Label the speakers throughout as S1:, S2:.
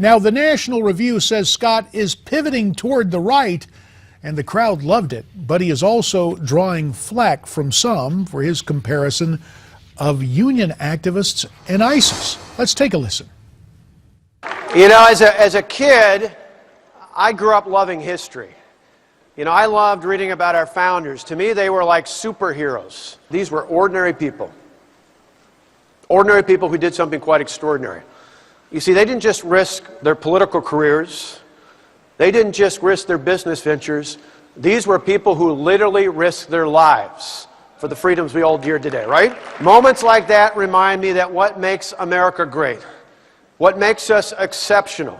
S1: Now, the National Review says Scott is pivoting toward the right, and the crowd loved it, but he is also drawing flack from some for his comparison of union activists and ISIS. Let's take a listen.
S2: You know, as a kid, I grew up loving history. You know, I loved reading about our founders. To me, they were like superheroes. These were ordinary people. Ordinary people who did something quite extraordinary. You see, they didn't just risk their political careers. They didn't just risk their business ventures. These were people who literally risked their lives for the freedoms we hold dear today, right? Moments like that remind me that what makes America great, what makes us exceptional,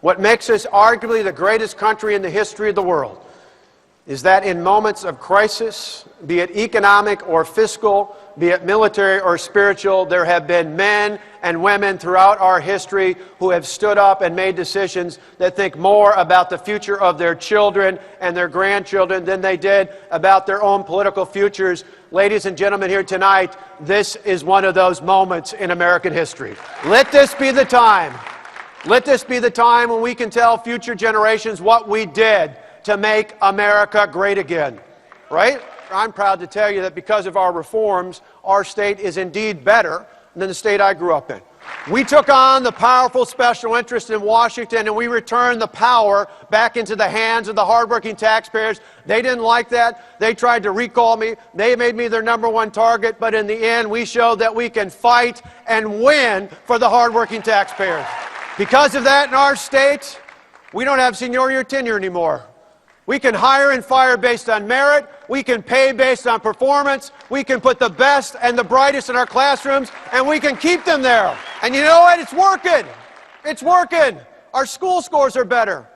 S2: what makes us arguably the greatest country in the history of the world, is that in moments of crisis, be it economic or fiscal, be it military or spiritual, there have been men and women throughout our history who have stood up and made decisions that think more about the future of their children and their grandchildren than they did about their own political futures. Ladies and gentlemen, here tonight, this is one of those moments in American history. Let this be the time. Let this be the time when we can tell future generations what we did to make America great again, right? I'm proud to tell you that because of our reforms, our state is indeed better than the state I grew up in. We took on the powerful special interest in Washington, and we returned the power back into the hands of the hardworking taxpayers. They didn't like that. They tried to recall me. They made me their #1 target, but in the end, we showed that we can fight and win for the hardworking taxpayers. Because of that, in our state, we don't have seniority or tenure anymore. We can hire and fire based on merit. We can pay based on performance. We can put the best and the brightest in our classrooms, and we can keep them there. And you know what? It's working. It's working. Our school scores are better.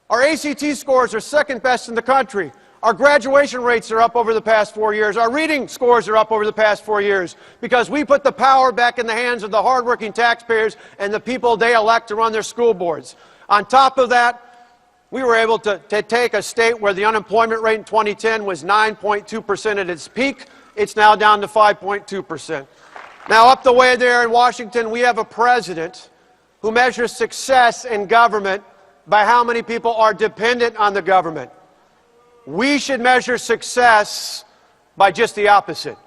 S2: Our ACT scores are second best in the country. Our graduation rates are up over the past 4 years. Our reading scores are up over the past 4 years because we put the power back in the hands of the hardworking taxpayers and the people they elect to run their school boards. On top of that, we were able to take a state where the unemployment rate in 2010 was 9.2% at its peak. It's now down to 5.2%. Now, up the way there in Washington, we have a president who measures success in government by how many people are dependent on the government. We should measure success by just the opposite,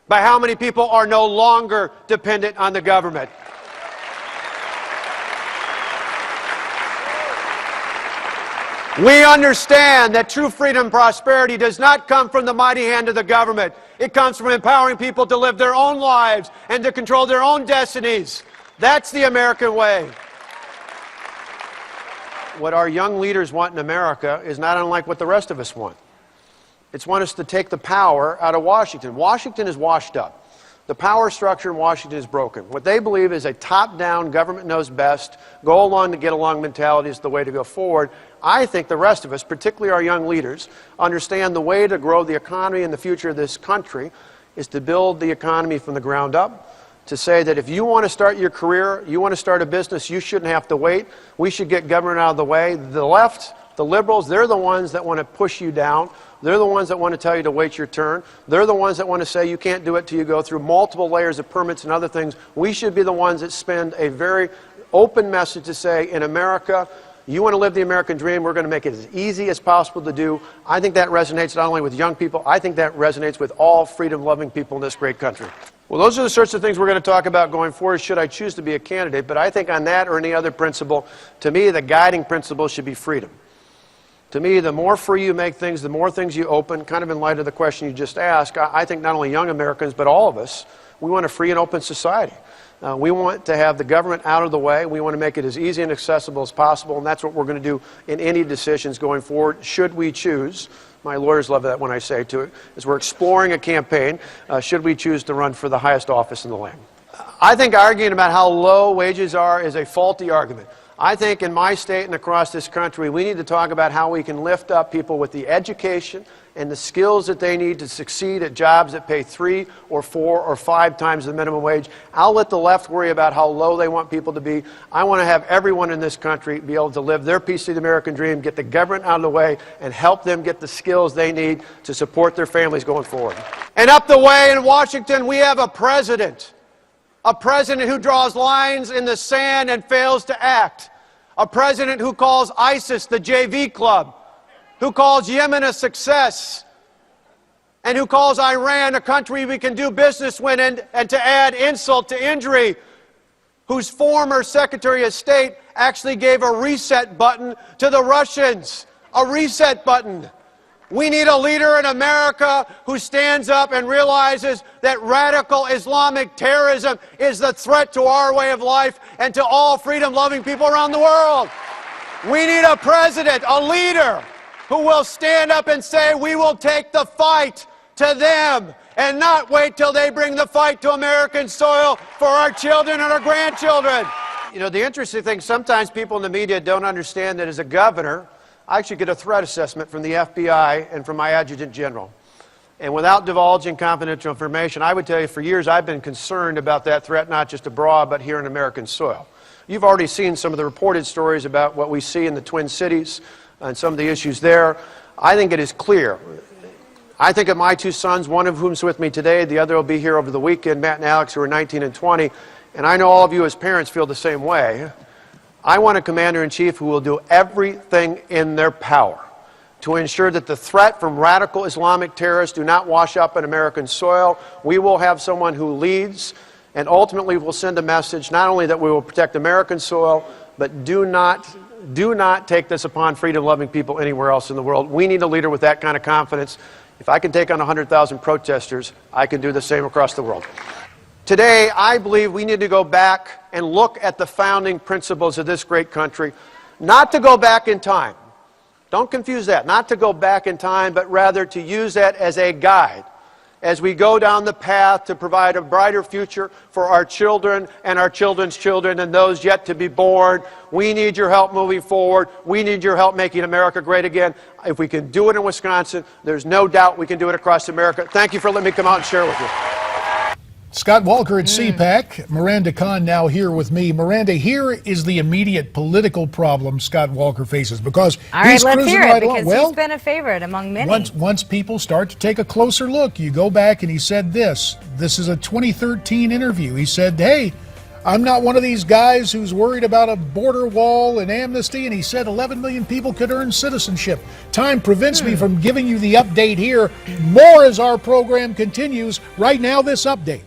S2: by how many people are no longer dependent on the government. We understand that true freedom and prosperity does not come from the mighty hand of the government. It comes from empowering people to live their own lives and to control their own destinies. That's the American way. What our young leaders want in America is not unlike what the rest of us want. It's want us to take the power out of Washington. Washington is washed up. The power structure in Washington is broken. What they believe is a top-down, government knows best, go along to get along mentality is the way to go forward. I think the rest of us, particularly our young leaders, understand the way to grow the economy and the future of this country is to build the economy from the ground up, to say that if you want to start your career, you want to start a business, you shouldn't have to wait. We should get government out of the way. The left, the liberals, they're the ones that want to push you down. They're the ones that want to tell you to wait your turn. They're the ones that want to say you can't do it till you go through multiple layers of permits and other things. We should be the ones that spend a very open message to say, in America, you want to live the American dream, we're going to make it as easy as possible to do. I think that resonates not only with young people, I think that resonates with all freedom-loving people in this great country. Well, those are the sorts of things we're going to talk about going forward should I choose to be a candidate. But I think on that or any other principle, to me, the guiding principle should be freedom. To me, the more free you make things, the more things you open, kind of in light of the question you just asked, I think not only young Americans, but all of us, we want a free and open society. We want to have the government out of the way. We want to make it as easy and accessible as possible, and that's what we're going to do in any decisions going forward, should we choose. My lawyers love that when I say to it, is we're exploring a campaign, should we choose to run for the highest office in the land. I think arguing about how low wages are is a faulty argument. I think in my state and across this country, we need to talk about how we can lift up people with the education and the skills that they need to succeed at jobs that pay 3 or 4 or 5 times the minimum wage. I'll let the left worry about how low they want people to be. I want to have everyone in this country be able to live their piece of the American dream, get the government out of the way, and help them get the skills they need to support their families going forward. And up the way in Washington, we have a president A president who draws lines in the sand and fails to act. A president who calls ISIS the JV club, who calls Yemen a success, and who calls Iran a country we can do business with, and to add insult to injury, whose former Secretary of State actually gave a reset button to the Russians. A reset button. We need a leader in America who stands up and realizes that radical Islamic terrorism is the threat to our way of life and to all freedom-loving people around the world. We need a president, a leader, who will stand up and say, we will take the fight to them and not wait till they bring the fight to American soil for our children and our grandchildren. You know, the interesting thing, sometimes people in the media don't understand that as a governor, I actually get a threat assessment from the FBI and from my adjutant general. And without divulging confidential information, I would tell you for years I've been concerned about that threat, not just abroad, but here in American soil. You've already seen some of the reported stories about what we see in the Twin Cities and some of the issues there. I think it is clear. I think of my two sons, one of whom's with me today, the other will be here over the weekend, Matt and Alex, who are 19 and 20, and I know all of you as parents feel the same way. I want a commander-in-chief who will do everything in their power to ensure that the threat from radical Islamic terrorists do not wash up on American soil. We will have someone who leads and ultimately will send a message not only that we will protect American soil, but do not take this upon freedom-loving people anywhere else in the world. We need a leader with that kind of confidence. If I can take on 100,000 protesters, I can do the same across the world. Today, I believe we need to go back and look at the founding principles of this great country, not to go back in time. Don't confuse that. Not to go back in time, but rather to use that as a guide as we go down the path to provide a brighter future for our children and our children's children and those yet to be born. We need your help moving forward. We need your help making America great again. If we can do it in Wisconsin, there's no doubt we can do it across America. Thank you for letting me come out and share with you.
S1: Scott Walker at CPAC. Miranda Kahn now here with me. Miranda, here is the immediate political problem Scott Walker faces because
S3: all right,
S1: he's
S3: let's
S1: cruising
S3: hear it,
S1: right
S3: because
S1: along. Well,
S3: he's been a favorite among many.
S1: Once people start to take a closer look, you go back and he said this. This is a 2013 interview. He said, hey, I'm not one of these guys who's worried about a border wall and amnesty, and he said 11 million people could earn citizenship. Time prevents me from giving you the update here. More as our program continues. Right now, this update.